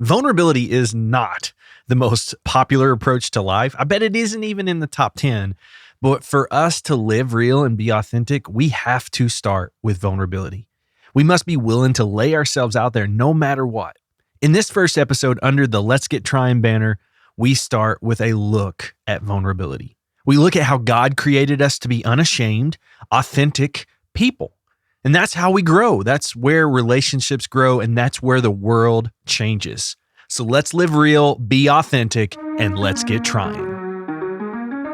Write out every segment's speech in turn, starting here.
Vulnerability is not the most popular approach to life. I bet it isn't even in the top 10. But for us to live real and be authentic, we have to start with vulnerability. We must be willing to lay ourselves out there no matter what. In this first episode under the Let's Get Tryin banner, we start with a look at vulnerability. We look at how God created us to be unashamed, authentic people. And that's how we grow. That's where relationships grow, and that's where the world changes. So let's live real, be authentic, and let's get trying.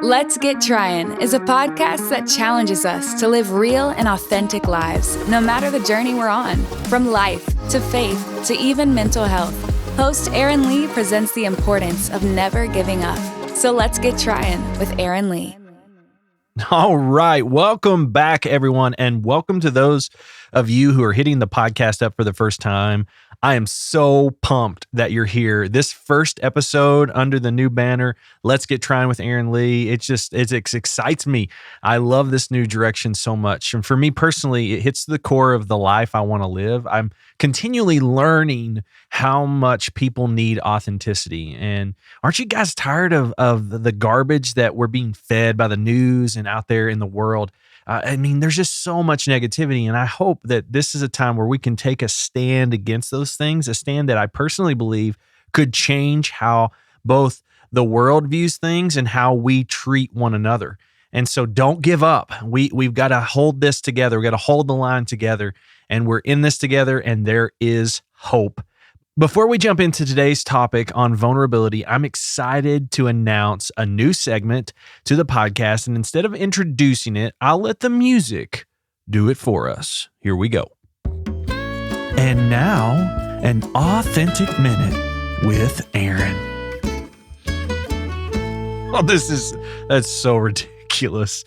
Let's Get Tryin is a podcast that challenges us to live real and authentic lives, no matter the journey we're on, from life to faith to even mental health. Host Aaron Lee presents the importance of never giving up. So let's get tryin' with Aaron Lee. All right. Welcome back, everyone. And welcome to those of you who are hitting the podcast up for the first time. I am so pumped that you're here. This first episode under the new banner, Let's Get Tryin' with Aaron Lee. It excites me. I love this new direction so much. And for me personally, it hits the core of the life I want to live. I'm continually learning how much people need authenticity. And aren't you guys tired of the garbage that we're being fed by the news and out there in the world? There's just so much negativity, and I hope that this is a time where we can take a stand against those things, a stand that I personally believe could change how both the world views things and how we treat one another. And so don't give up. We've got to hold this together. We've got to hold the line together, and we're in this together, and there is hope. Before we jump into today's topic on vulnerability, I'm excited to announce a new segment to the podcast. And instead of introducing it, I'll let the music do it for us. Here we go. And now, an authentic minute with Aaron. Oh, that's so ridiculous.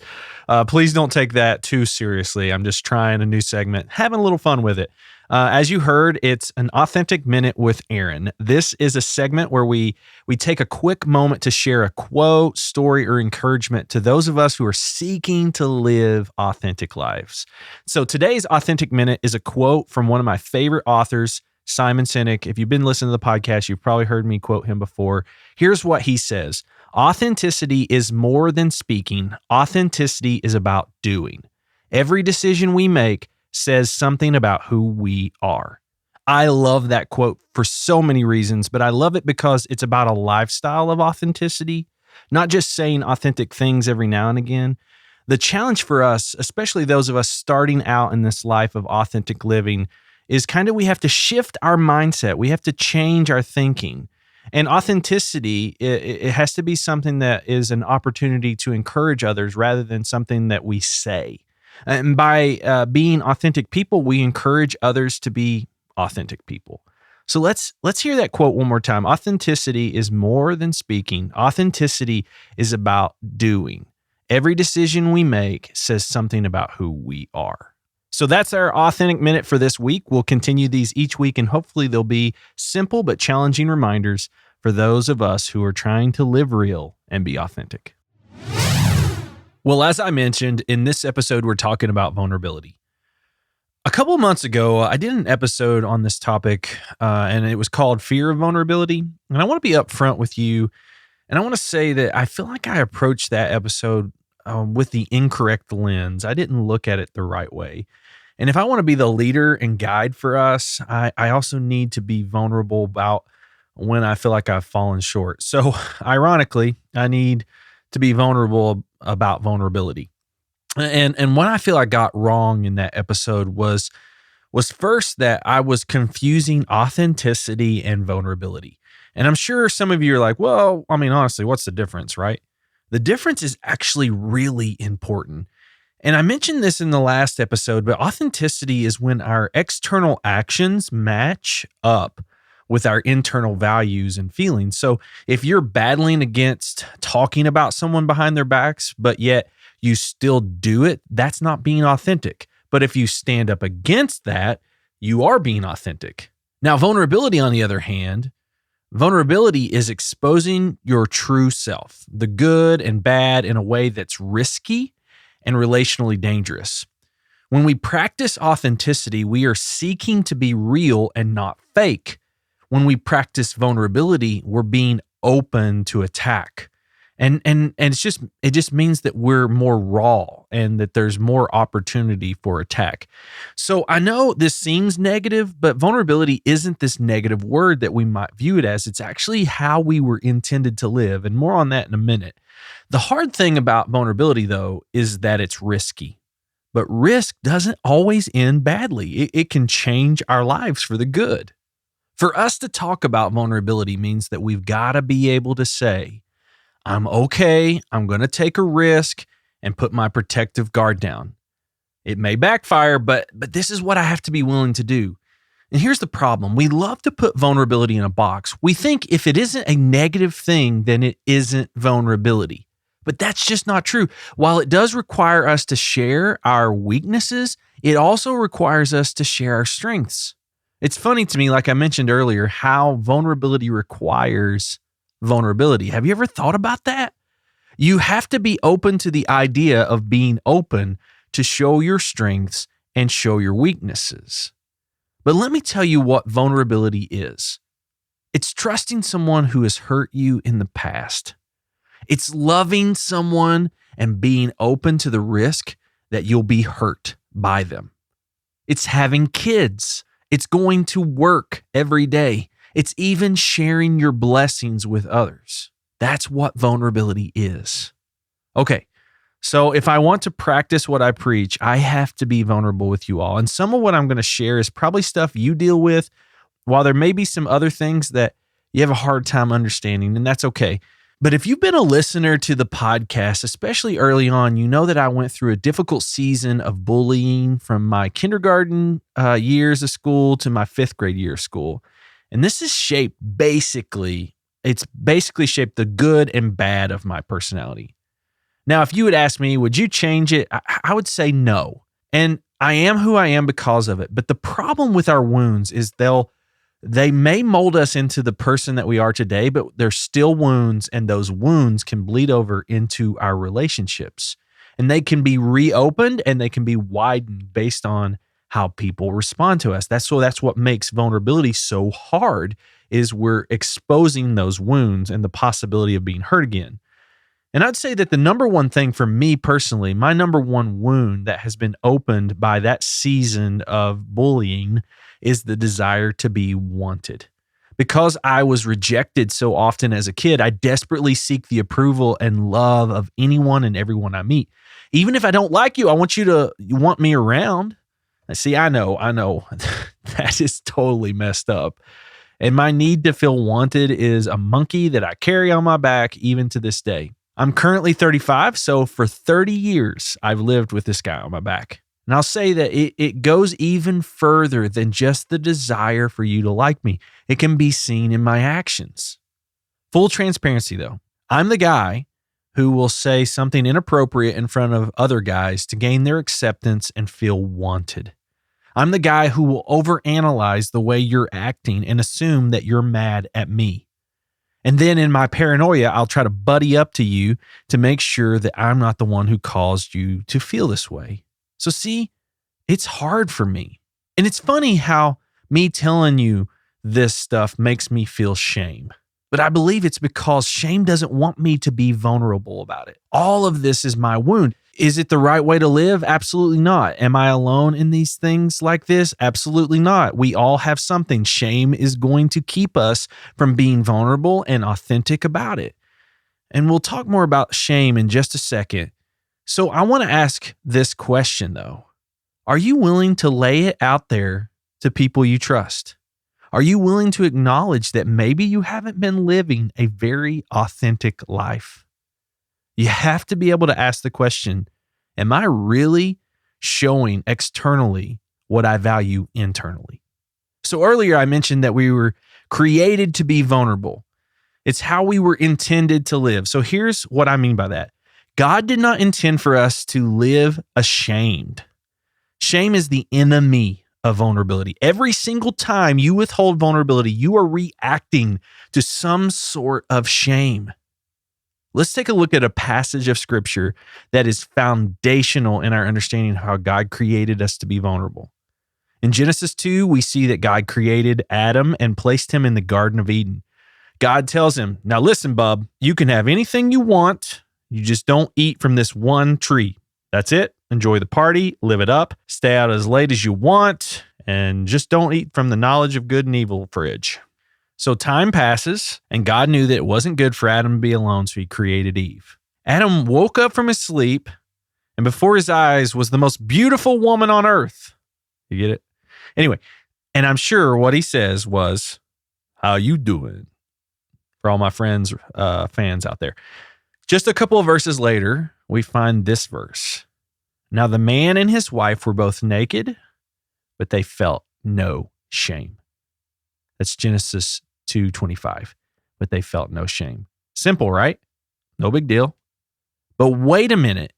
Please don't take that too seriously. I'm just trying a new segment, having a little fun with it. As you heard, it's an authentic minute with Aaron. This is a segment where we take a quick moment to share a quote, story, or encouragement to those of us who are seeking to live authentic lives. So today's authentic minute is a quote from one of my favorite authors, Simon Sinek. If you've been listening to the podcast, you've probably heard me quote him before. Here's what he says. Authenticity is more than speaking. Authenticity is about doing. Every decision we make says something about who we are. I love that quote for so many reasons, but I love it because it's about a lifestyle of authenticity, not just saying authentic things every now and again. The challenge for us, especially those of us starting out in this life of authentic living, is we have to shift our mindset. We have to change our thinking. And authenticity, it has to be something that is an opportunity to encourage others rather than something that we say. And by being authentic people, we encourage others to be authentic people. So let's hear that quote one more time. Authenticity is more than speaking. Authenticity is about doing. Every decision we make says something about who we are. So that's our authentic minute for this week. We'll continue these each week, and hopefully they'll be simple but challenging reminders for those of us who are trying to live real and be authentic. Well, as I mentioned, in this episode, we're talking about vulnerability. A couple of months ago, I did an episode on this topic, and it was called Fear of Vulnerability. And I want to be upfront with you, and I want to say that I feel like I approached that episode with the incorrect lens. I didn't look at it the right way. And if I want to be the leader and guide for us, I also need to be vulnerable about when I feel like I've fallen short. So ironically, I need to be vulnerable about vulnerability. And what I feel I got wrong in that episode was first that I was confusing authenticity and vulnerability. And I'm sure some of you are like, well, honestly, what's the difference, right? The difference is actually really important. And I mentioned this in the last episode, but authenticity is when our external actions match up with our internal values and feelings. So if you're battling against talking about someone behind their backs, but yet you still do it, that's not being authentic. But if you stand up against that, you are being authentic. Now, vulnerability, on the other hand, vulnerability is exposing your true self, the good and bad, in a way that's risky and relationally dangerous. When we practice authenticity, we are seeking to be real and not fake. When we practice vulnerability, we're being open to attack. And it just means that we're more raw and that there's more opportunity for attack. So I know this seems negative, but vulnerability isn't this negative word that we might view it as. It's actually how we were intended to live, and more on that in a minute. The hard thing about vulnerability, though, is that it's risky. But risk doesn't always end badly. It can change our lives for the good. For us to talk about vulnerability means that we've got to be able to say, I'm okay, I'm going to take a risk and put my protective guard down. It may backfire, but this is what I have to be willing to do. And here's the problem. We love to put vulnerability in a box. We think if it isn't a negative thing, then it isn't vulnerability. But that's just not true. While it does require us to share our weaknesses, it also requires us to share our strengths. It's funny to me, like I mentioned earlier, how vulnerability requires vulnerability. Have you ever thought about that? You have to be open to the idea of being open to show your strengths and show your weaknesses. But let me tell you what vulnerability is. It's trusting someone who has hurt you in the past. It's loving someone and being open to the risk that you'll be hurt by them. It's having kids. It's going to work every day. It's even sharing your blessings with others. That's what vulnerability is. Okay, so if I want to practice what I preach, I have to be vulnerable with you all. And some of what I'm going to share is probably stuff you deal with, while there may be some other things that you have a hard time understanding, and that's okay. But if you've been a listener to the podcast, especially early on, you know that I went through a difficult season of bullying from my kindergarten years of school to my 5th grade year of school. And this is it's basically shaped the good and bad of my personality. Now, if you would ask me, would you change it? I would say no. And I am who I am because of it. But the problem with our wounds is they may mold us into the person that we are today, but they're still wounds, and those wounds can bleed over into our relationships. And they can be reopened and they can be widened based on how people respond to us. That's what makes vulnerability so hard, is we're exposing those wounds and the possibility of being hurt again. And I'd say that the number one thing for me personally, my number one wound that has been opened by that season of bullying is the desire to be wanted. Because I was rejected so often as a kid, I desperately seek the approval and love of anyone and everyone I meet. Even if I don't like you, I want you want me around. See, I know that is totally messed up. And my need to feel wanted is a monkey that I carry on my back even to this day. I'm currently 35, so for 30 years, I've lived with this guy on my back. And I'll say that it goes even further than just the desire for you to like me. It can be seen in my actions. Full transparency, though. I'm the guy who will say something inappropriate in front of other guys to gain their acceptance and feel wanted. I'm the guy who will overanalyze the way you're acting and assume that you're mad at me. And then in my paranoia, I'll try to buddy up to you to make sure that I'm not the one who caused you to feel this way. So see, it's hard for me. And it's funny how me telling you this stuff makes me feel shame. But I believe it's because shame doesn't want me to be vulnerable about it. All of this is my wound. Is it the right way to live? Absolutely not. Am I alone in these things like this? Absolutely not. We all have something. Shame is going to keep us from being vulnerable and authentic about it. And we'll talk more about shame in just a second. So I want to ask this question though. Are you willing to lay it out there to people you trust? Are you willing to acknowledge that maybe you haven't been living a very authentic life? You have to be able to ask the question, am I really showing externally what I value internally? So earlier I mentioned that we were created to be vulnerable. It's how we were intended to live. So here's what I mean by that. God did not intend for us to live ashamed. Shame is the enemy of vulnerability. Every single time you withhold vulnerability, you are reacting to some sort of shame. Let's take a look at a passage of scripture that is foundational in our understanding of how God created us to be vulnerable. In Genesis 2, we see that God created Adam and placed him in the Garden of Eden. God tells him, now listen, bub, you can have anything you want. You just don't eat from this one tree. That's it. Enjoy the party, live it up, stay out as late as you want, and just don't eat from the knowledge of good and evil fridge. So time passes, and God knew that it wasn't good for Adam to be alone, so he created Eve. Adam woke up from his sleep, and before his eyes was the most beautiful woman on earth. You get it? Anyway, and I'm sure what he says was, how you doing? For all my friends, fans out there. Just a couple of verses later, we find this verse. Now the man and his wife were both naked, but they felt no shame. That's Genesis 2:25. But they felt no shame. Simple, right? No big deal. But wait a minute.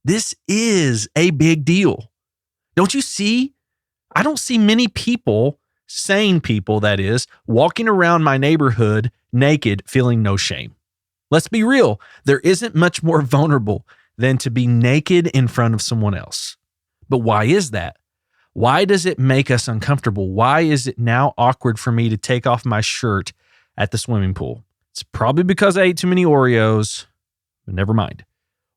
This is a big deal. Don't you see? I don't see many people, sane people that is, walking around my neighborhood naked, feeling no shame. Let's be real. There isn't much more vulnerable than to be naked in front of someone else. But why is that? Why does it make us uncomfortable? Why is it now awkward for me to take off my shirt at the swimming pool? It's probably because I ate too many Oreos, but never mind.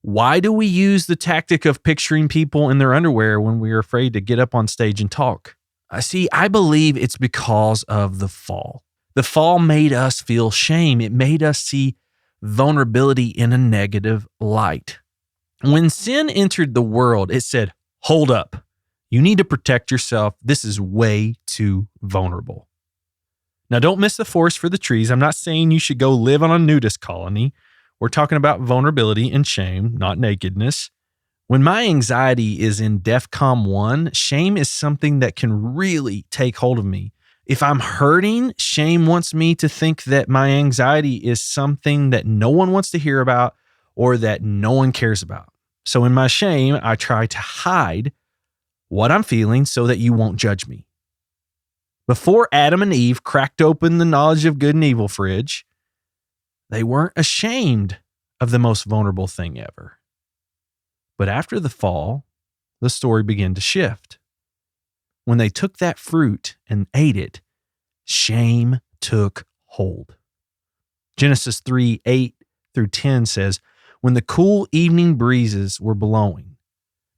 Why do we use the tactic of picturing people in their underwear when we are afraid to get up on stage and talk? I believe it's because of the fall. The fall made us feel shame. It made us see vulnerability in a negative light. When sin entered the world, it said, hold up. You need to protect yourself. This is way too vulnerable. Now, don't miss the forest for the trees. I'm not saying you should go live on a nudist colony. We're talking about vulnerability and shame, not nakedness. When my anxiety is in DEFCON 1, shame is something that can really take hold of me. If I'm hurting, shame wants me to think that my anxiety is something that no one wants to hear about or that no one cares about. So in my shame, I try to hide what I'm feeling so that you won't judge me. Before Adam and Eve cracked open the knowledge of good and evil fridge, they weren't ashamed of the most vulnerable thing ever. But after the fall, the story began to shift. When they took that fruit and ate it, shame took hold. Genesis 3:8-10 says, when the cool evening breezes were blowing,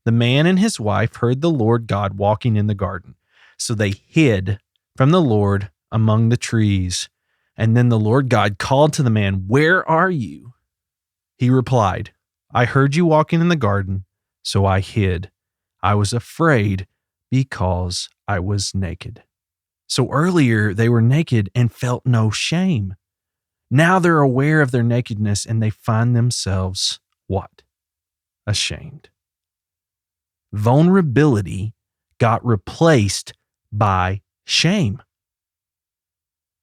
the man and his wife heard the Lord God walking in the garden. So they hid from the Lord among the trees. And then the Lord God called to the man, where are you? He replied, I heard you walking in the garden, so I hid. I was afraid because I was naked. So earlier they were naked and felt no shame. Now they're aware of their nakedness and they find themselves what? Ashamed. Vulnerability got replaced by shame.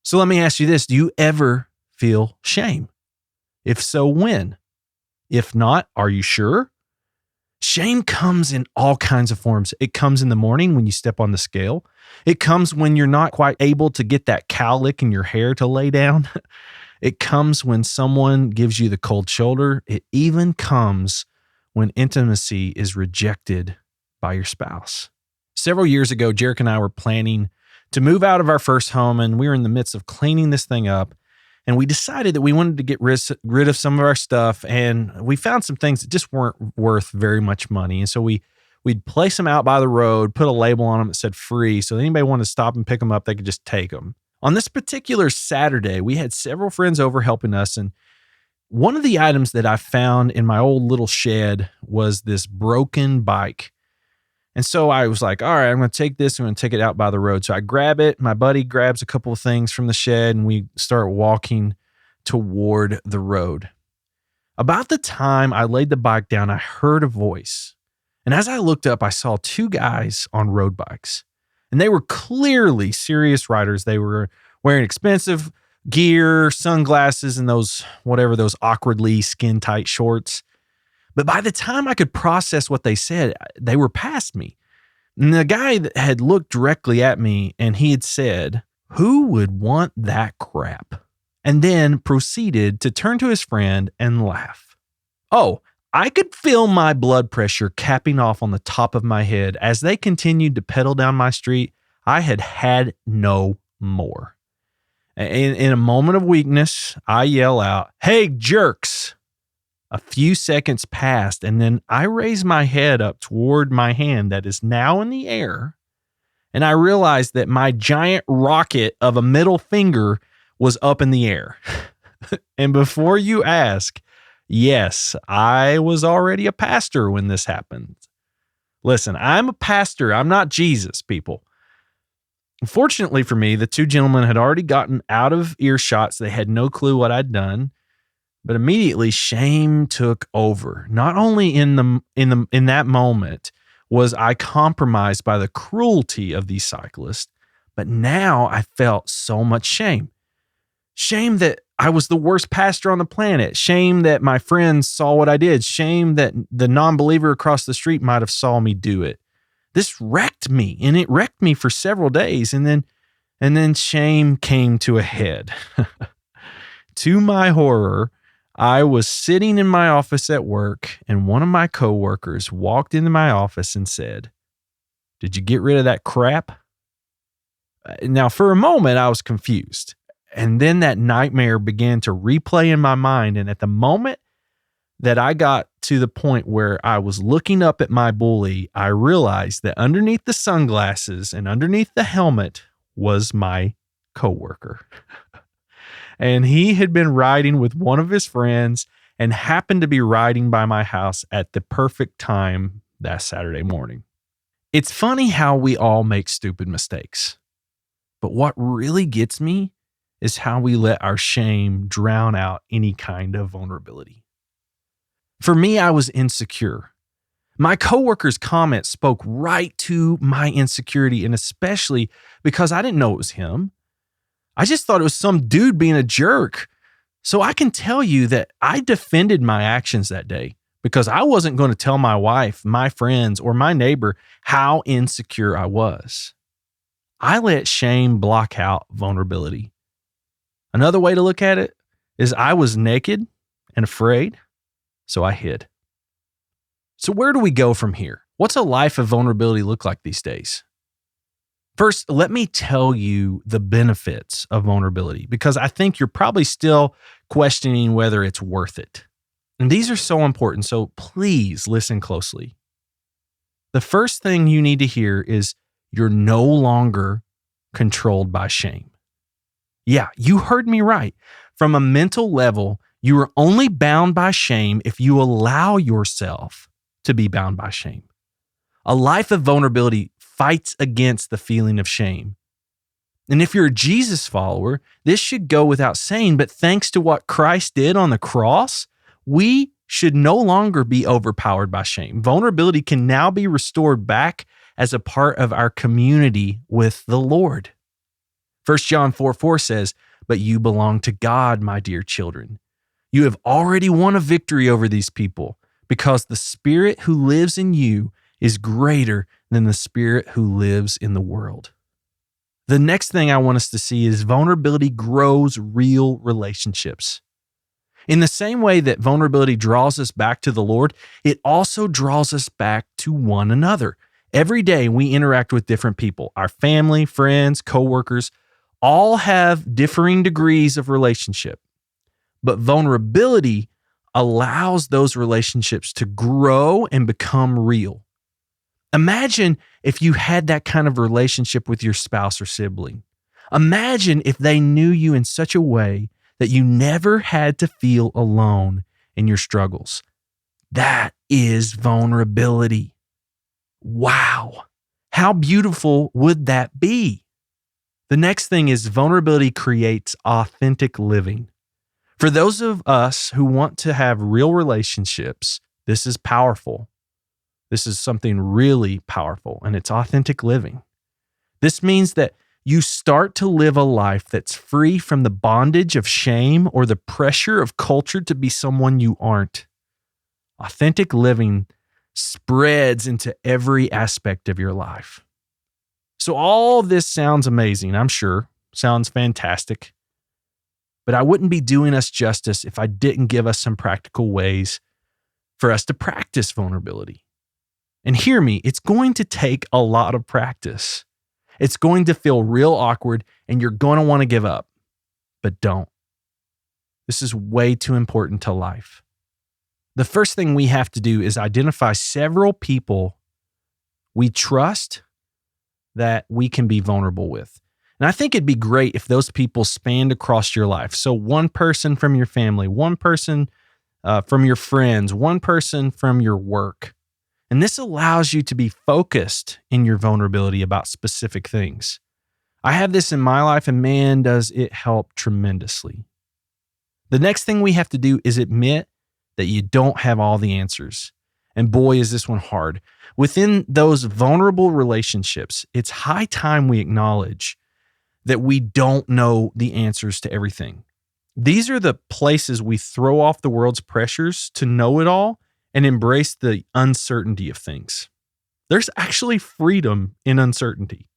So let me ask you this. Do you ever feel shame? If so, when? If not, are you sure? Shame comes in all kinds of forms. It comes in the morning when you step on the scale. It comes when you're not quite able to get that cowlick in your hair to lay down. It comes when someone gives you the cold shoulder. It even comes when intimacy is rejected by your spouse. Several years ago, Jerick and I were planning to move out of our first home, and we were in the midst of cleaning this thing up. And we decided that we wanted to get rid of some of our stuff, and we found some things that just weren't worth very much money. And so we'd place them out by the road, put a label on them that said free, so that anybody wanted to stop and pick them up, they could just take them. On this particular Saturday, we had several friends over helping us, and one of the items that I found in my old little shed was this broken bike. And so I was like, all right, I'm going to take this. I'm going to take it out by the road. So I grab it. My buddy grabs a couple of things from the shed and we start walking toward the road. About the time I laid the bike down, I heard a voice. And as I looked up, I saw two guys on road bikes. And they were clearly serious riders. They were wearing expensive gear, sunglasses, and those awkwardly skin-tight shorts. But by the time I could process what they said, they were past me. And the guy had looked directly at me and he had said, who would want that crap? And then proceeded to turn to his friend and laugh. Oh, I could feel my blood pressure capping off on the top of my head as they continued to pedal down my street. I had had no more. In a moment of weakness, I yell out, "Hey, jerks!" A few seconds passed, and then I raised my head up toward my hand that is now in the air, and I realized that my giant rocket of a middle finger was up in the air. And before you ask, yes, I was already a pastor when this happened. Listen, I'm a pastor. I'm not Jesus, people. Fortunately for me, the two gentlemen had already gotten out of earshot, so they had no clue what I'd done. But immediately, shame took over. Not only in that moment was I compromised by the cruelty of these cyclists, but now I felt so much shame. Shame that I was the worst pastor on the planet. Shame that my friends saw what I did. Shame that the non-believer across the street might have saw me do it. This wrecked me, and it wrecked me for several days. And then shame came to a head. To my horror, I was sitting in my office at work, and one of my coworkers walked into my office and said, "Did you get rid of that crap?" Now, for a moment, I was confused. And then that nightmare began to replay in my mind. And at the moment that I got to the point where I was looking up at my bully, I realized that underneath the sunglasses and underneath the helmet was my coworker. And he had been riding with one of his friends and happened to be riding by my house at the perfect time that Saturday morning. It's funny how we all make stupid mistakes. But what really gets me is how we let our shame drown out any kind of vulnerability. For me, I was insecure. My coworker's comments spoke right to my insecurity, and especially because I didn't know it was him. I just thought it was some dude being a jerk. So I can tell you that I defended my actions that day because I wasn't going to tell my wife, my friends, or my neighbor how insecure I was. I let shame block out vulnerability. Another way to look at it is I was naked and afraid, so I hid. So where do we go from here? What's a life of vulnerability look like these days? First, let me tell you the benefits of vulnerability, because I think you're probably still questioning whether it's worth it. And these are so important, so please listen closely. The first thing you need to hear is you're no longer controlled by shame. Yeah, you heard me right. From a mental level, you are only bound by shame if you allow yourself to be bound by shame. A life of vulnerability fights against the feeling of shame. And if you're a Jesus follower, this should go without saying, but thanks to what Christ did on the cross, we should no longer be overpowered by shame. Vulnerability can now be restored back as a part of our community with the Lord. 1 John 4:4 says, "But you belong to God, my dear children. You have already won a victory over these people because the Spirit who lives in you is greater than the spirit who lives in the world." The next thing I want us to see is vulnerability grows real relationships. In the same way that vulnerability draws us back to the Lord, it also draws us back to one another. Every day we interact with different people. Our family, friends, coworkers, all have differing degrees of relationship. But vulnerability allows those relationships to grow and become real. Imagine if you had that kind of relationship with your spouse or sibling. Imagine if they knew you in such a way that you never had to feel alone in your struggles. That is vulnerability. Wow. How beautiful would that be? The next thing is vulnerability creates authentic living. For those of us who want to have real relationships, this is powerful. This is something really powerful, and it's authentic living. This means that you start to live a life that's free from the bondage of shame or the pressure of culture to be someone you aren't. Authentic living spreads into every aspect of your life. So all this sounds amazing, I'm sure. Sounds fantastic. But I wouldn't be doing us justice if I didn't give us some practical ways for us to practice vulnerability. And hear me, it's going to take a lot of practice. It's going to feel real awkward and you're going to want to give up, but don't. This is way too important to life. The first thing we have to do is identify several people we trust that we can be vulnerable with. And I think it'd be great if those people spanned across your life. So one person from your family, one person from your friends, one person from your work. And this allows you to be focused in your vulnerability about specific things. I have this in my life, and man, does it help tremendously. The next thing we have to do is admit that you don't have all the answers. And boy, is this one hard. Within those vulnerable relationships, it's high time we acknowledge that we don't know the answers to everything. These are the places we throw off the world's pressures to know it all and embrace the uncertainty of things. There's actually freedom in uncertainty.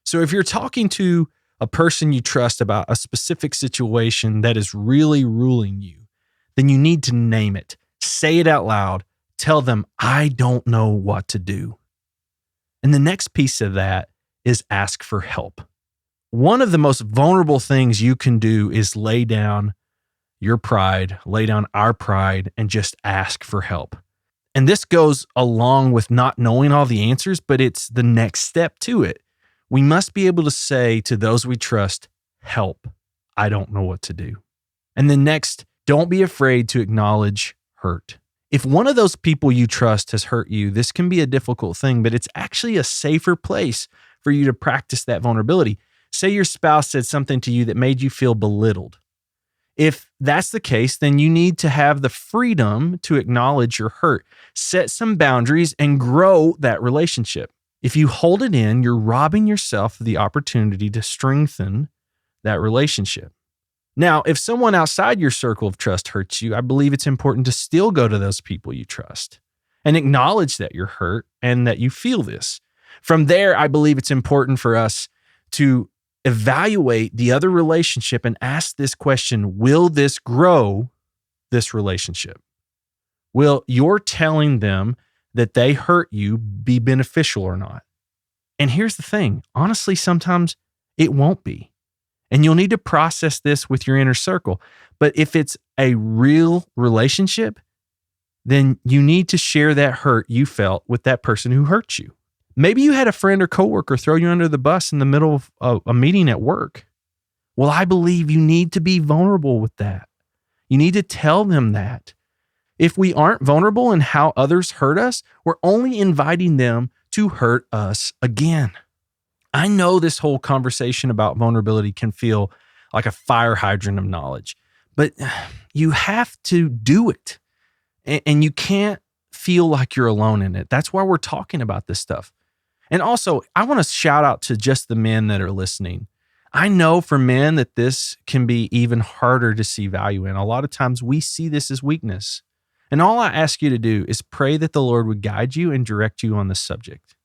So if you're talking to a person you trust about a specific situation that is really ruling you, then you need to name it. Say it out loud. Tell them, I don't know what to do. And the next piece of that is ask for help. One of the most vulnerable things you can do is lay down your pride, lay down our pride, and just ask for help. And this goes along with not knowing all the answers, but it's the next step to it. We must be able to say to those we trust, help, I don't know what to do. And then next, don't be afraid to acknowledge hurt. If one of those people you trust has hurt you, this can be a difficult thing, but it's actually a safer place for you to practice that vulnerability. Say your spouse said something to you that made you feel belittled. If that's the case, then you need to have the freedom to acknowledge your hurt, set some boundaries, and grow that relationship. If you hold it in, you're robbing yourself of the opportunity to strengthen that relationship. Now, if someone outside your circle of trust hurts you, I believe it's important to still go to those people you trust and acknowledge that you're hurt and that you feel this. From there, I believe it's important for us to evaluate the other relationship and ask this question, will this grow this relationship? Will your telling them that they hurt you be beneficial or not? And here's the thing, honestly, sometimes it won't be. And you'll need to process this with your inner circle. But if it's a real relationship, then you need to share that hurt you felt with that person who hurt you. Maybe you had a friend or coworker throw you under the bus in the middle of a meeting at work. Well, I believe you need to be vulnerable with that. You need to tell them that. If we aren't vulnerable in how others hurt us, we're only inviting them to hurt us again. I know this whole conversation about vulnerability can feel like a fire hydrant of knowledge, but you have to do it. And you can't feel like you're alone in it. That's why we're talking about this stuff. And also, I want to shout out to just the men that are listening. I know for men that this can be even harder to see value in. A lot of times we see this as weakness. And all I ask you to do is pray that the Lord would guide you and direct you on this subject.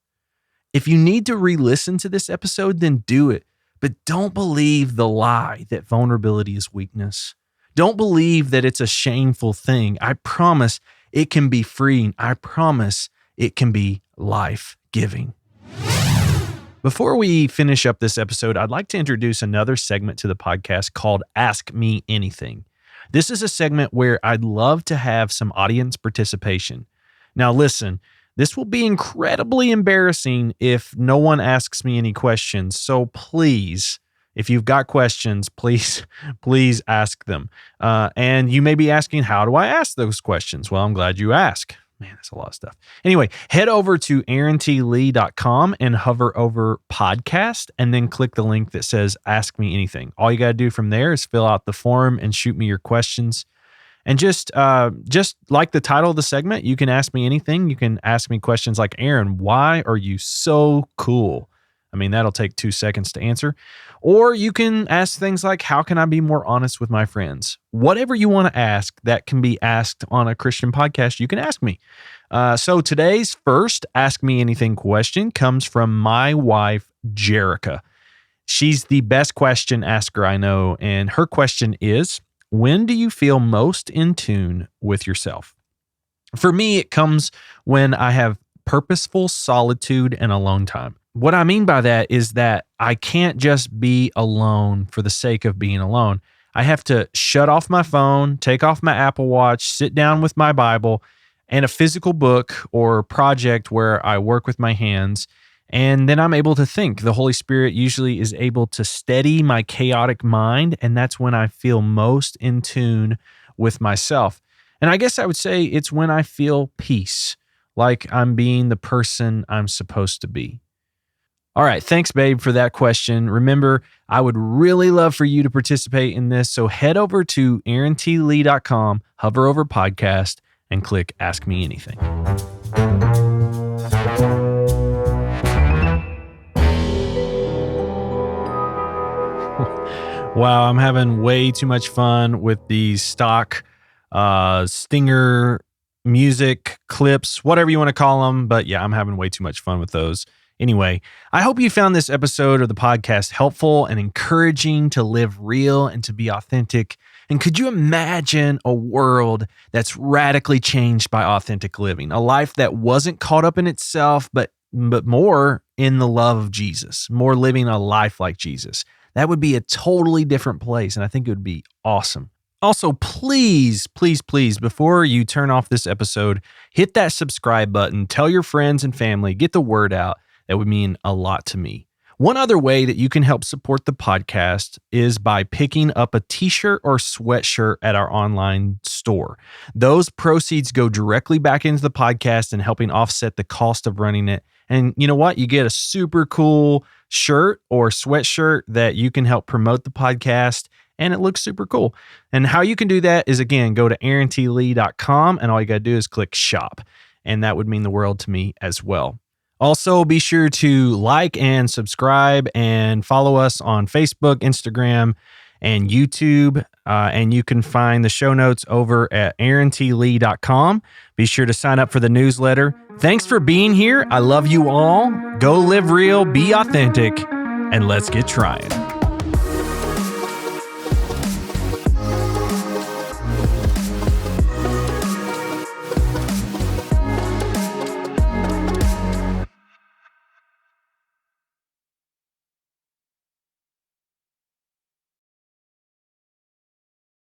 If you need to re-listen to this episode, then do it. But don't believe the lie that vulnerability is weakness. Don't believe that it's a shameful thing. I promise it can be freeing. I promise it can be life-giving. Before we finish up this episode, I'd like to introduce another segment to the podcast called Ask Me Anything. This is a segment where I'd love to have some audience participation. Now listen, this will be incredibly embarrassing if no one asks me any questions. So please, if you've got questions, please ask them. And you may be asking, how do I ask those questions? Well, I'm glad you asked. Man, that's a lot of stuff. Anyway, head over to aarontelee.com and hover over podcast and then click the link that says Ask Me Anything. All you got to do from there is fill out the form and shoot me your questions. And just like the title of the segment, you can ask me anything. You can ask me questions like, Aaron, why are you so cool? I mean, that'll take 2 seconds to answer. Or you can ask things like, how can I be more honest with my friends? Whatever you want to ask that can be asked on a Christian podcast, you can ask me. So today's first Ask Me Anything question comes from my wife, Jerica. She's the best question asker I know. And her question is, when do you feel most in tune with yourself? For me, it comes when I have purposeful solitude and alone time. What I mean by that is that I can't just be alone for the sake of being alone. I have to shut off my phone, take off my Apple Watch, sit down with my Bible and a physical book or project where I work with my hands. And then I'm able to think. The Holy Spirit usually is able to steady my chaotic mind. And that's when I feel most in tune with myself. And I guess I would say it's when I feel peace, like I'm being the person I'm supposed to be. All right. Thanks, babe, for that question. Remember, I would really love for you to participate in this. So head over to aarontlee.com, hover over podcast, and click Ask Me Anything. Wow, I'm having way too much fun with these stock stinger music clips, whatever you want to call them. But yeah, I'm having way too much fun with those. Anyway, I hope you found this episode of the podcast helpful and encouraging to live real and to be authentic. And could you imagine a world that's radically changed by authentic living? A life that wasn't caught up in itself, but more in the love of Jesus, more living a life like Jesus. That would be a totally different place, and I think it would be awesome. Also, please, please, please, before you turn off this episode, hit that subscribe button, tell your friends and family, get the word out. That would mean a lot to me. One other way that you can help support the podcast is by picking up a t-shirt or sweatshirt at our online store. Those proceeds go directly back into the podcast and helping offset the cost of running it. And you know what? You get a super cool shirt or sweatshirt that you can help promote the podcast, and it looks super cool. And how you can do that is, again, go to aarontlee.com, and all you got to do is click shop. And that would mean the world to me as well. Also, be sure to like and subscribe and follow us on Facebook, Instagram, and YouTube. And you can find the show notes over at aarontlee.com. Be sure to sign up for the newsletter. Thanks for being here. I love you all. Go live real, be authentic, and let's get trying.